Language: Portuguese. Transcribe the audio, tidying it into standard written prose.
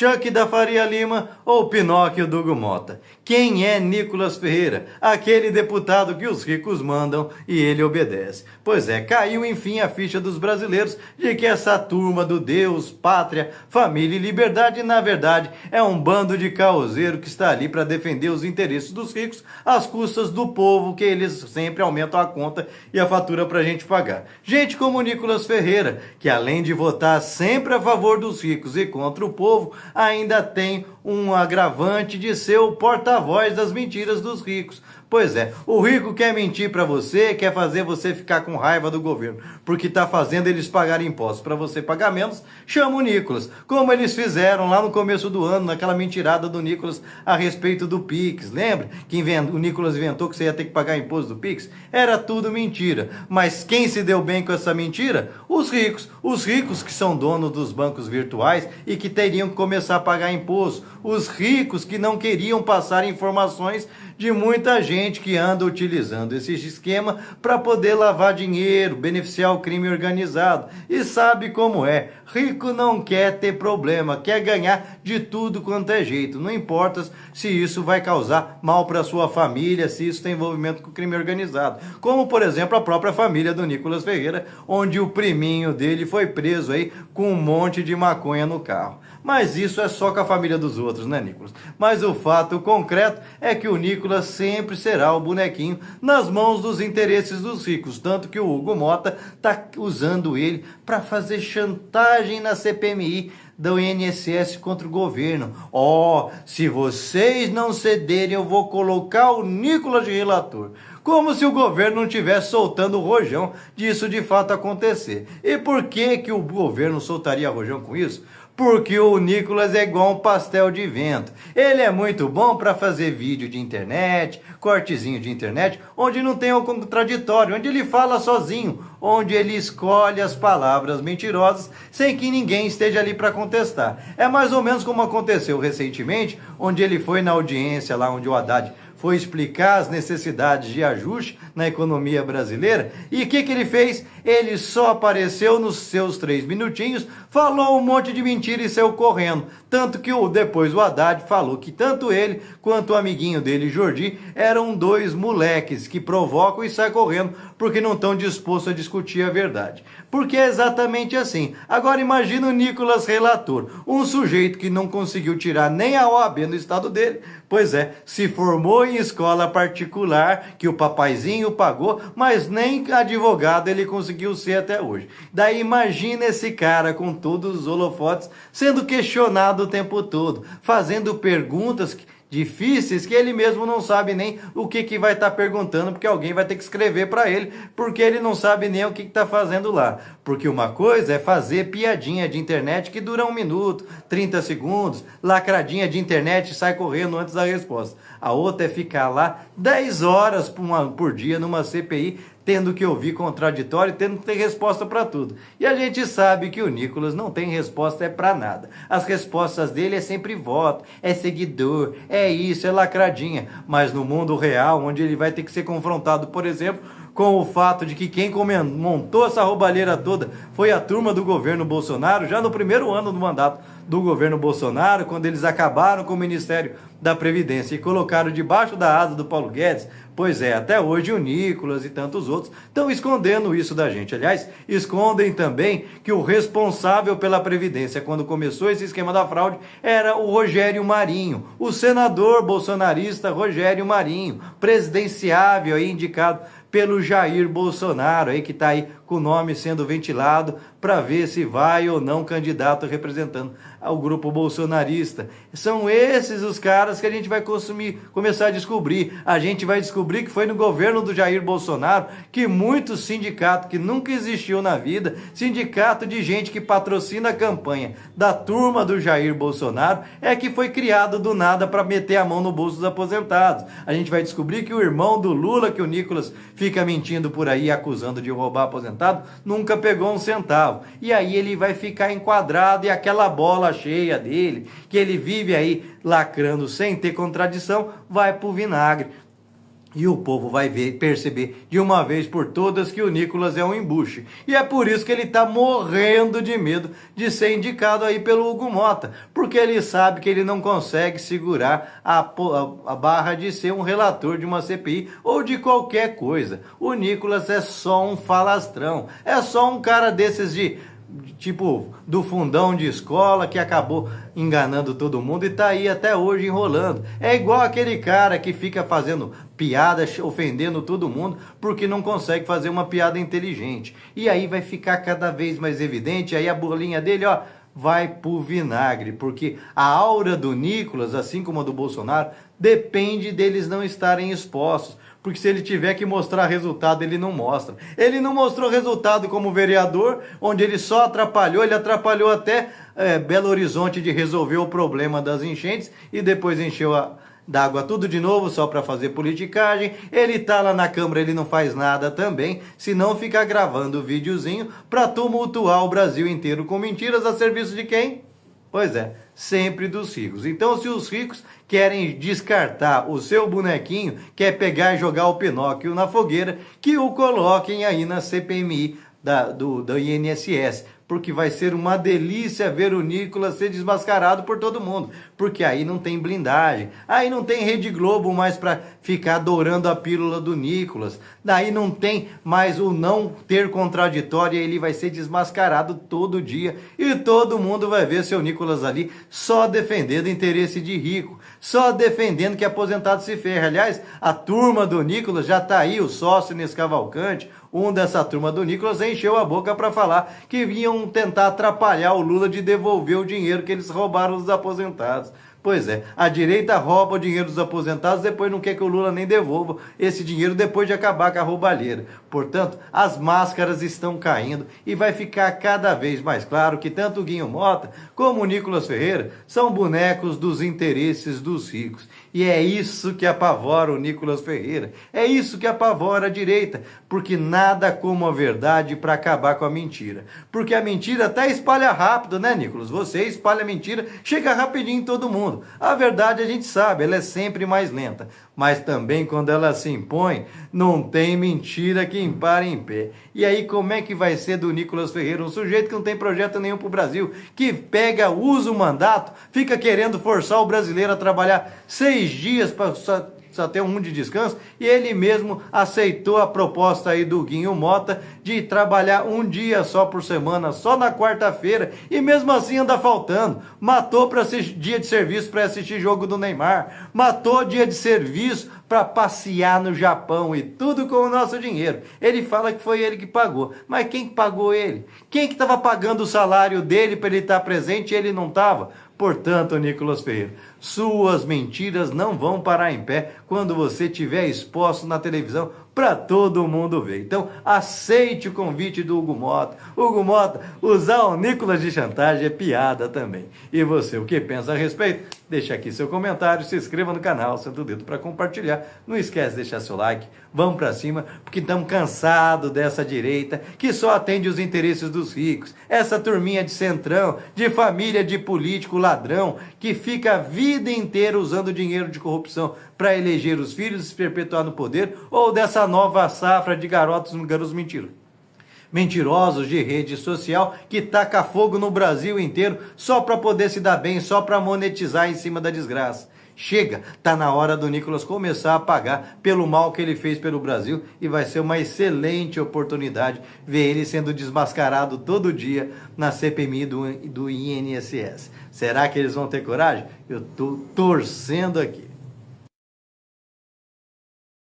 Chuck da Faria Lima ou Pinóquio do Hugo Mota? Quem é Nicolas Ferreira? Aquele deputado que os ricos mandam e ele obedece. Pois é, caiu enfim a ficha dos brasileiros de que essa turma do Deus, pátria, família e liberdade, na verdade, é um bando de caoseiro que está ali para defender os interesses dos ricos às custas do povo, que eles sempre aumentam a conta e a fatura para a gente pagar. Gente como Nicolas Ferreira, que além de votar sempre a favor dos ricos e contra o povo, ainda tem um agravante de ser o porta-voz das mentiras dos ricos. Pois é, o rico quer mentir para você, quer fazer você ficar com raiva do governo, porque está fazendo eles pagarem impostos para você pagar menos, chama o Nicolas, como eles fizeram lá no começo do ano, naquela mentirada do Nicolas a respeito do Pix. Lembra que o Nicolas inventou que você ia ter que pagar imposto do Pix? Era tudo mentira. Mas quem se deu bem com essa mentira? Os ricos que são donos dos bancos virtuais e que teriam que começar a pagar imposto, os ricos que não queriam passar informações de muita gente que anda utilizando esse esquema para poder lavar dinheiro, beneficiar o crime organizado. E sabe como é, rico não quer ter problema, quer ganhar de tudo quanto é jeito, não importa se isso vai causar mal para sua família, se isso tem envolvimento com o crime organizado. Como, por exemplo, a própria família do Nicolas Ferreira, onde o priminho dele foi preso aí com um monte de maconha no carro. Mas isso é só com a família dos outros, né, Nicolas? Mas o fato concreto é que o Nicolas sempre será o bonequinho nas mãos dos interesses dos ricos, tanto que o Hugo Mota está usando ele para fazer chantagem na CPMI do INSS contra o governo. Se vocês não cederem, eu vou colocar o Nicolas de relator. Como se o governo não estivesse soltando o rojão disso de fato acontecer. E por que o governo soltaria rojão com isso? Porque o Nicolas é igual um pastel de vento. Ele é muito bom para fazer vídeo de internet, cortezinho de internet, onde não tem o contraditório, onde ele fala sozinho, onde ele escolhe as palavras mentirosas sem que ninguém esteja ali para contestar. É mais ou menos como aconteceu recentemente, onde ele foi na audiência lá onde o Haddad foi explicar as necessidades de ajuste na economia brasileira. E o que ele fez? Ele só apareceu nos seus 3 minutinhos, falou um monte de mentira e saiu correndo. Tanto que depois o Haddad falou que tanto ele quanto o amiguinho dele, Jordi, eram 2 moleques que provocam e saem correndo porque não estão dispostos a discutir a verdade. Porque é exatamente assim. Agora imagina o Nicolas relator, um sujeito que não conseguiu tirar nem a OAB no estado dele, pois é, se formou em escola particular, que o papaizinho pagou, mas nem advogado ele conseguiu ser até hoje. Daí imagina esse cara com todos os holofotes sendo questionado o tempo todo, fazendo perguntas difíceis que ele mesmo não sabe nem o que vai estar perguntando, porque alguém vai ter que escrever para ele, porque ele não sabe nem o que está fazendo lá. Porque uma coisa é fazer piadinha de internet que dura 1 minuto, 30 segundos, lacradinha de internet e sai correndo antes da resposta. A outra é ficar lá 10 horas por dia numa CPI, tendo que ouvir contraditório, tendo que ter resposta para tudo. E a gente sabe que o Nicolas não tem resposta para nada. As respostas dele é sempre voto, é seguidor, é isso, é lacradinha. Mas no mundo real, onde ele vai ter que ser confrontado, por exemplo, com o fato de que quem montou essa roubalheira toda foi a turma do governo Bolsonaro, já no primeiro ano do mandato do governo Bolsonaro, quando eles acabaram com o Ministério da Previdência e colocaram debaixo da asa do Paulo Guedes. Pois é, até hoje o Nicolas e tantos outros estão escondendo isso da gente. Aliás, escondem também que o responsável pela Previdência, quando começou esse esquema da fraude, era o Rogério Marinho, o senador bolsonarista Rogério Marinho, presidenciável aí, indicado pelo Jair Bolsonaro, aí que está aí com o nome sendo ventilado para ver se vai ou não candidato representando ao grupo bolsonarista. São esses os caras que a gente vai começar a descobrir. A gente vai descobrir que foi no governo do Jair Bolsonaro que muitos sindicatos que nunca existiu na vida, sindicato de gente que patrocina a campanha da turma do Jair Bolsonaro, é que foi criado do nada para meter a mão no bolso dos aposentados. A gente vai descobrir que o irmão do Lula, que o Nicolas fica mentindo por aí, acusando de roubar aposentado, nunca pegou um centavo. E aí ele vai ficar enquadrado e aquela bola cheia dele, que ele vive aí lacrando sem ter contradição, vai pro vinagre. E o povo vai perceber de uma vez por todas que o Nicolas é um embuste. E é por isso que ele está morrendo de medo de ser indicado aí pelo Hugo Mota. Porque ele sabe que ele não consegue segurar a barra de ser um relator de uma CPI ou de qualquer coisa. O Nicolas é só um falastrão. É só um cara desses tipo do fundão de escola que acabou enganando todo mundo e tá aí até hoje enrolando. É igual aquele cara que fica fazendo piada, ofendendo todo mundo porque não consegue fazer uma piada inteligente. E aí vai ficar cada vez mais evidente, aí a bolinha dele, ó, vai pro vinagre, porque a aura do Nicolas, assim como a do Bolsonaro, depende deles não estarem expostos. Porque se ele tiver que mostrar resultado, ele não mostra. Ele não mostrou resultado como vereador, onde ele só atrapalhou, ele atrapalhou até Belo Horizonte de resolver o problema das enchentes e depois encheu d'água tudo de novo só para fazer politicagem. Ele tá lá na Câmara, ele não faz nada também, senão fica gravando videozinho para tumultuar o Brasil inteiro com mentiras a serviço de quem? Pois é, sempre dos ricos. Então, se os ricos querem descartar o seu bonequinho, quer pegar e jogar o Pinóquio na fogueira, que o coloquem aí na CPMI do INSS. Porque vai ser uma delícia ver o Nicolas ser desmascarado por todo mundo. Porque aí não tem blindagem, aí não tem Rede Globo mais para ficar adorando a pílula do Nicolas. Daí não tem mais o não ter contraditório, ele vai ser desmascarado todo dia. E todo mundo vai ver seu Nicolas ali só defendendo interesse de rico, só defendendo que aposentado se ferra. Aliás, a turma do Nicolas já tá aí, o sócio nesse Cavalcante, um dessa turma do Nicolas encheu a boca para falar que vinham tentar atrapalhar o Lula de devolver o dinheiro que eles roubaram dos aposentados. Pois é, a direita rouba o dinheiro dos aposentados, depois não quer que o Lula nem devolva esse dinheiro depois de acabar com a roubalheira. Portanto, as máscaras estão caindo e vai ficar cada vez mais claro que tanto o Guinho Mota como o Nicolas Ferreira são bonecos dos interesses dos ricos. E é isso que apavora o Nicolas Ferreira, é isso que apavora a direita, porque nada como a verdade para acabar com a mentira. Porque a mentira até espalha rápido, né, Nicolas? Você espalha a mentira, chega rapidinho em todo mundo. A verdade a gente sabe, ela é sempre mais lenta. Mas também quando ela se impõe, não tem mentira que pare em pé. E aí como é que vai ser do Nicolas Ferreira, um sujeito que não tem projeto nenhum pro Brasil, que pega, usa o mandato, fica querendo forçar o brasileiro a trabalhar 6 dias para só ter um de descanso, e ele mesmo aceitou a proposta aí do Guinho Mota de trabalhar um dia só por semana, só na quarta-feira, e mesmo assim anda faltando. Matou para dia de serviço para assistir jogo do Neymar, matou dia de serviço para passear no Japão, e tudo com o nosso dinheiro. Ele fala que foi ele que pagou, mas quem pagou ele? Quem que estava pagando o salário dele para ele estar presente e ele não estava? Portanto, Nicolas Ferreira, suas mentiras não vão parar em pé quando você estiver exposto na televisão para todo mundo ver. Então, aceite o convite do Hugo Mota. Hugo Mota, usar o Nicolas de chantagem é piada também. E você, o que pensa a respeito? Deixa aqui seu comentário, se inscreva no canal, senta o dedo para compartilhar. Não esquece de deixar seu like. Vamos para cima, porque estamos cansados dessa direita que só atende os interesses dos ricos. Essa turminha de centrão, de família de político ladrão, que fica a vida inteira usando dinheiro de corrupção para eleger os filhos e se perpetuar no poder, ou dessa nova safra de garotos mentirosos de rede social que taca fogo no Brasil inteiro só para poder se dar bem, só para monetizar em cima da desgraça. Chega, tá na hora do Nicolas começar a pagar pelo mal que ele fez pelo Brasil, e vai ser uma excelente oportunidade ver ele sendo desmascarado todo dia na CPMI do INSS. Será que eles vão ter coragem? Eu tô torcendo aqui.